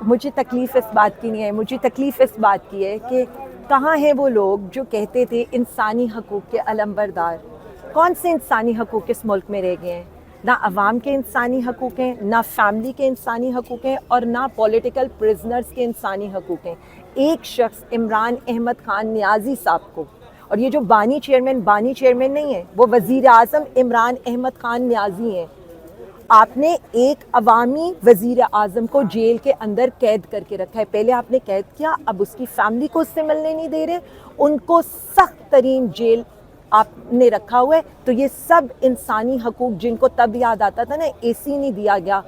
مجھے تکلیف اس بات کی نہیں ہے، مجھے تکلیف اس بات کی ہے کہ کہاں ہیں وہ لوگ جو کہتے تھے انسانی حقوق کے علمبردار؟ کون سے انسانی حقوق اس ملک میں رہ گئے ہیں؟ نہ عوام کے انسانی حقوق ہیں، نہ فیملی کے انسانی حقوق ہیں، اور نہ پولیٹیکل پرزنرز کے انسانی حقوق ہیں۔ ایک شخص عمران احمد خان نیازی صاحب کو، اور یہ جو بانی چیئرمین نہیں ہے، وہ وزیر اعظم عمران احمد خان نیازی ہیں، آپ نے ایک عوامی وزیر اعظم کو جیل کے اندر قید کر کے رکھا ہے۔ پہلے آپ نے قید کیا، اب اس کی فیملی کو اس سے ملنے نہیں دے رہے، ان کو سخت ترین جیل آپ نے رکھا ہوا ہے۔ تو یہ سب انسانی حقوق جن کو تب یاد آتا تھا نا، اے سی نہیں دیا گیا،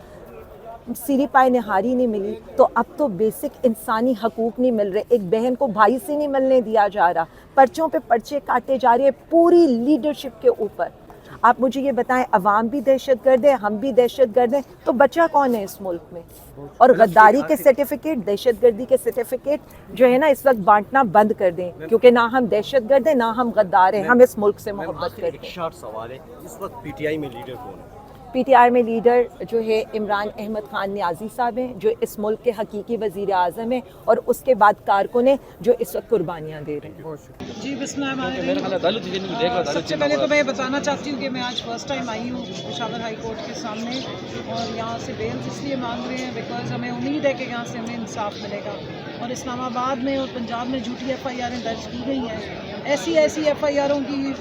سیری پائے نہاری نہیں ملی، تو اب تو بیسک انسانی حقوق نہیں مل رہے۔ ایک بہن کو بھائی سے نہیں ملنے دیا جا رہا، پرچوں پہ پرچے کاٹے جا رہے ہیں پوری لیڈرشپ کے اوپر۔ آپ مجھے یہ بتائیں، عوام بھی دہشت گرد ہے، ہم بھی دہشت گرد ہیں، تو بچہ کون ہے اس ملک میں؟ اور غداری کے سرٹیفکیٹ، دہشت گردی کے سرٹیفکیٹ جو ہے نا اس وقت بانٹنا بند کر دیں، کیونکہ نہ ہم دہشت گرد ہیں، نہ ہم غدار ہیں، ہم اس ملک سے محبت کرتے ہیں۔ ایک شارٹ سوال ہے، اس وقت پی ٹی آئی میں لیڈر کون ہے؟ پی ٹی آئی میں لیڈر جو ہے عمران احمد خان نیازی صاحب ہیں، جو اس ملک کے حقیقی وزیر اعظم ہیں، اور اس کے بعد کارکن ہیں جو اس وقت قربانیاں دے رہے ہیں۔ جی بسم اللہ الرحمن الرحیم۔ سب سے پہلے تو میں بتانا چاہتی ہوں کہ میں آج فرسٹ ٹائم آئی ہوں پشاور ہائی کورٹ کے سامنے، اور یہاں سے بیل اس لیے مانگ رہے ہیں بیکاز ہمیں امید ہے کہ یہاں سے ہمیں انصاف ملے گا۔ اور اسلام آباد میں اور پنجاب میں جھوٹی ایف آئی آریں درج کی گئی ہیں، ایسی ایف آئی آروں کی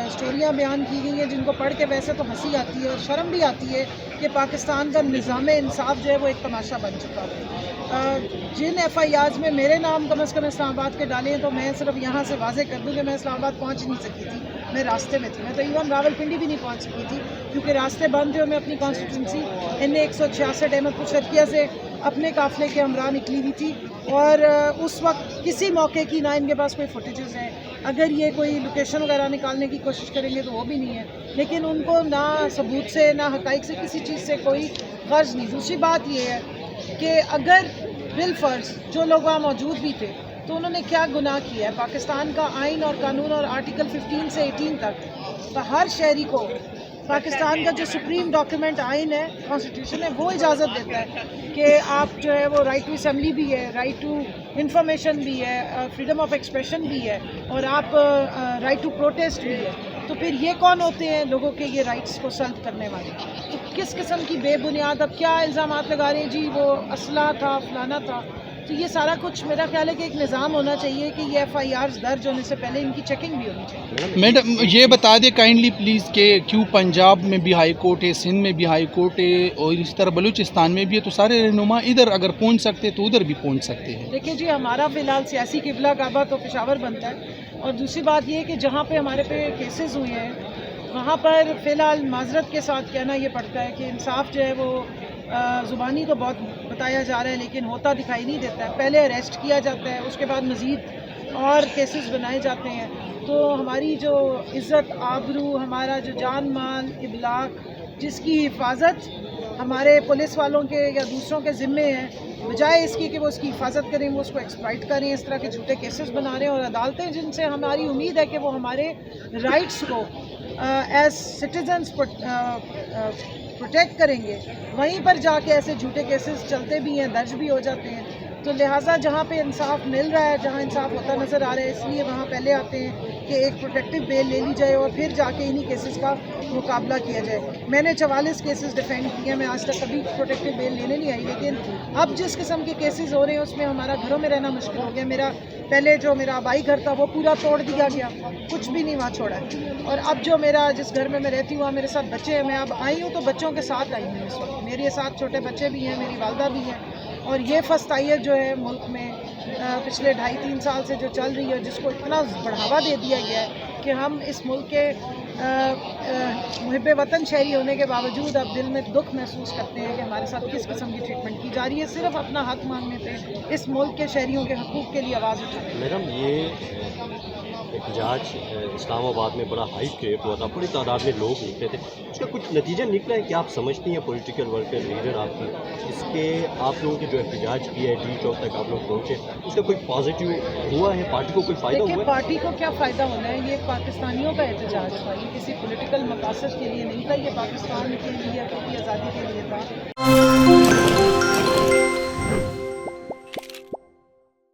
اسٹوریاں بیان کی گئی ہیں جن کو پڑھ کے ویسے تو ہنسی آتی ہے اور شرم بھی آتی ہے کہ پاکستان کا نظام انصاف جو ہے وہ ایک تماشا بن چکا ہے۔ جن ایف آئی آرز میں میرے نام کم از کم اسلام آباد کے ڈالے ہیں، تو میں صرف یہاں سے واضح کر دوں کہ میں اسلام آباد پہنچ نہیں سکی تھی، میں راستے میں تھی، میں تو ایون راول پنڈی بھی نہیں پہنچ سکی تھی کیونکہ راستے بند تھے، اور میں اپنی کانسٹیٹوئنسی ان 166 احمد پور شرقیہ سے اپنے قافلے کے ہمراہ نکلی ہوئی تھی، اور اس وقت کسی موقع کی نہ ان کے پاس کوئی فوٹیجز ہیں، اگر یہ کوئی لوکیشن وغیرہ نکالنے کی کوشش کریں گے تو وہ بھی نہیں ہے، لیکن ان کو نہ ثبوت سے نہ حقائق سے کسی چیز سے کوئی غرض نہیں۔ دوسری بات یہ ہے کہ اگر بالفرض جو لوگ وہاں موجود بھی تھے تو انہوں نے کیا گناہ کیا ہے؟ پاکستان کا آئین اور قانون اور آرٹیکل 15 سے 18 تک تو ہر شہری کو پاکستان کا جو سپریم ڈاکیومنٹ آئین ہے، کانسٹیٹیوشن ہے، وہ اجازت دیتا ہے کہ آپ جو ہے وہ رائٹ ٹو اسمبلی بھی ہے، رائٹ ٹو انفارمیشن بھی ہے، فریڈم آف ایکسپریشن بھی ہے، اور آپ رائٹ ٹو پروٹیسٹ بھی ہے۔ تو پھر یہ کون ہوتے ہیں لوگوں کے یہ رائٹس کو سلب کرنے والے؟ تو کس قسم کی بے بنیاد اب کیا الزامات لگا رہے ہیں؟ جی وہ اسلحہ تھا، فلانا تھا۔ تو یہ سارا کچھ میرا خیال ہے کہ ایک نظام ہونا چاہیے کہ یہ ایف آئی آرز درج ہونے سے پہلے ان کی چیکنگ بھی ہونی چاہیے۔ میڈم یہ بتا دیں کائنڈلی پلیز کہ کیوں پنجاب میں بھی ہائی کورٹ ہے، سندھ میں بھی ہائی کورٹ ہے، اور اس طرح بلوچستان میں بھی ہے، تو سارے رہنما ادھر اگر پہنچ سکتے تو ادھر بھی پہنچ سکتے ہیں؟ دیکھیے جی، ہمارا فی الحال سیاسی قبلہ کعبہ تو پشاور بنتا ہے، اور دوسری بات یہ کہ جہاں پہ ہمارے پہ کیسز ہوئے ہیں وہاں پر فی الحال معذرت کے ساتھ کہنا یہ پڑتا ہے کہ انصاف جو ہے وہ زبانی تو بہت بتایا جا رہا ہے لیکن ہوتا دکھائی نہیں دیتا ہے۔ پہلے اریسٹ کیا جاتا ہے، اس کے بعد مزید اور کیسز بنائے جاتے ہیں، تو ہماری جو عزت آبرو، ہمارا جو جان مال ابلاغ، جس کی حفاظت ہمارے پولیس والوں کے یا دوسروں کے ذمے ہیں، بجائے اس کی کہ وہ اس کی حفاظت کریں وہ اس کو ایکسپلائٹ کریں، اس طرح کے جھوٹے کیسز بنا رہے ہیں، اور عدالتیں جن سے ہماری امید ہے کہ وہ ہمارے رائٹس کو ایز سٹیزنز پروٹیکٹ کریں گے، وہیں پر جا کے ایسے جھوٹے کیسز چلتے بھی ہیں، درج بھی ہو جاتے ہیں۔ تو لہٰذا جہاں پہ انصاف مل رہا ہے، جہاں انصاف ہوتا نظر آ رہا ہے، اس لیے وہاں پہلے آتے ہیں کہ ایک پروٹیکٹیو بیل لے لی جائے اور پھر جا کے انہی کیسز کا مقابلہ کیا جائے۔ میں نے 44 کیسز ڈیفینڈ کیے ہیں، میں آج تک کبھی پروٹیکٹیو بیل لینے نہیں آئی، لیکن اب جس قسم کے کیسز ہو رہے ہیں اس میں ہمارا گھروں میں رہنا مشکل ہو گیا۔ میرا پہلے جو میرا آبائی گھر تھا وہ پورا توڑ دیا گیا، کچھ بھی نہیں وہاں چھوڑا ہے، اور اب جو میرا جس گھر میں رہتی ہوں وہاں میرے ساتھ بچے ہیں، میں اب آئی ہوں تو بچوں کے ساتھ آئی ہوں، اس وقت میرے ساتھ چھوٹے بچے بھی ہیں، میری والدہ بھی ہیں، اور یہ فسطائیت جو ہے ملک میں پچھلے 2.5-3 سال سے جو چل رہی ہے، جس کو اتنا بڑھاوا دے دیا گیا ہے کہ ہم اس ملک کے محب وطن شہری ہونے کے باوجود اب دل میں دکھ محسوس کرتے ہیں کہ ہمارے ساتھ کس قسم کی ٹریٹمنٹ کی جا رہی ہے، صرف اپنا حق مانگنے پہ، اس ملک کے شہریوں کے حقوق کے لیے آواز اٹھانے پہ۔ میڈم یہ احتجاج اسلام آباد میں بڑا ہائپ کریٹ ہوا تھا، بڑی تعداد میں لوگ نکلے تھے، اس کا کچھ نتیجہ نکلا ہے کہ آپ سمجھتی ہیں پولیٹیکل ورکر لیڈر آپ کی، اس کے آپ لوگوں کے جو احتجاج کیا ہے ڈی چوک تک آپ لوگ پہنچے، اس کا کوئی پازیٹیو ہوا ہے؟ پارٹی کو کوئی فائدہ ہوا دیکھیے ہے؟ پارٹی کو کیا فائدہ ہونا ہے؟ یہ پاکستانیوں کا احتجاج تھا، یہ کسی پولیٹیکل مقاصد کے لیے نہیں تھا، یہ پاکستان کے لیے، اپنی آزادی کے لیے تھا۔